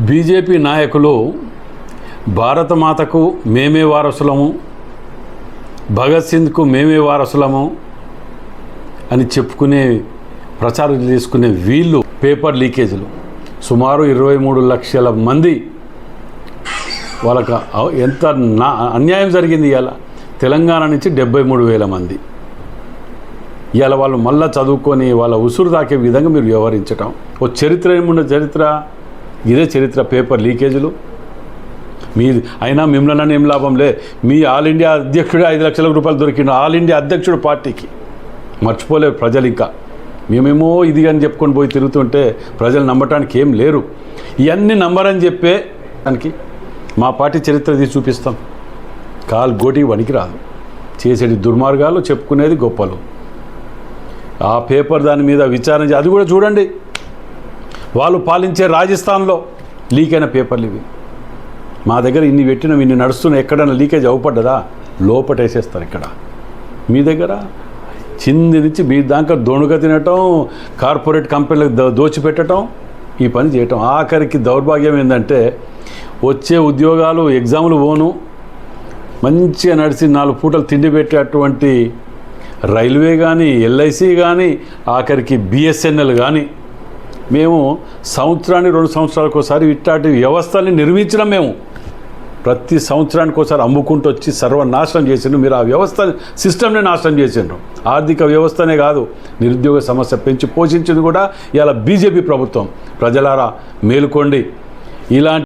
BJP నాయకులు భారతమాతకు మేమే వారసులము, భగత్ సింగ్కు మేమే వారసులము అని చెప్పుకునే ప్రచారం చేసుకునే వీళ్ళు పేపర్ లీకేజీలు సుమారు 23 లక్షల మంది వాళ్ళకు ఎంత అన్యాయం జరిగింది. ఇవాళ తెలంగాణ నుంచి 73,000 మంది ఇవాళ వాళ్ళు మళ్ళీ చదువుకొని వాళ్ళ ఉసురు తాకే విధంగా మీరు వ్యవహరించటం ఓ చరిత్ర ఏముండే చరిత్ర, ఇదే చరిత్ర పేపర్ లీకేజీలు. మీ అయినా మిమ్మల్ని ఏం లాభంలే, మీ ఆల్ ఇండియా అధ్యక్షుడు 5 లక్షల రూపాయలు దొరికిండు, ఆల్ ఇండియా అధ్యక్షుడు పార్టీకి. మర్చిపోలేరు ప్రజలు. ఇంకా మేమేమో ఇది అని చెప్పుకొని పోయి తిరుగుతుంటే ప్రజలు నమ్మటానికి ఏం లేరు. ఇవన్నీ నమ్మరని చెప్పే దానికి మా పార్టీ చరిత్ర తీసి చూపిస్తాం. కాలు గోటికి వనికి రాదు, చేసేది దుర్మార్గాలు, చెప్పుకునేది గొప్పలు. ఆ పేపర్ దాని మీద విచారణ అది కూడా చూడండి. వాళ్ళు పాలించే రాజస్థాన్లో లీక్ అయిన పేపర్లు ఇవి. మా దగ్గర ఇన్ని పెట్టినాం, ఇన్ని నడుస్తున్నాయి, ఎక్కడైనా లీకేజ్ అవ్వపడ్డదా? లోపటేసేస్తారు. ఇక్కడ మీ దగ్గర చింది నుంచి మీ దాకా దొణుగా తినటం, కార్పొరేట్ కంపెనీలకు దోచిపెట్టడం, ఈ పని చేయటం. ఆఖరికి దౌర్భాగ్యం ఏంటంటే వచ్చే ఉద్యోగాలు ఎగ్జాములు పోను, మంచిగా నడిచి 4 పూటలు తిండి పెట్టేటువంటి రైల్వే కానీ, ఎల్ఐసి కానీ, ఆఖరికి బిఎస్ఎన్ఎల్ కానీ మేము సంవత్సరానికి 2 సంవత్సరాలకు ఒకసారి ఇట్లాంటి వ్యవస్థల్ని నిర్మించడం. మేము ప్రతి సంవత్సరానికి ఒకసారి అమ్ముకుంటూ వచ్చి సర్వనాశనం చేసిండ్రు. మీరు ఆ వ్యవస్థ సిస్టమ్ని నాశనం చేసిండ్రు. ఆర్థిక వ్యవస్థనే కాదు, నిరుద్యోగ సమస్య పెంచి పోషించింది కూడా ఇవాళ బీజేపీ ప్రభుత్వం. ప్రజలారా మేలుకోండి. ఇలాంటి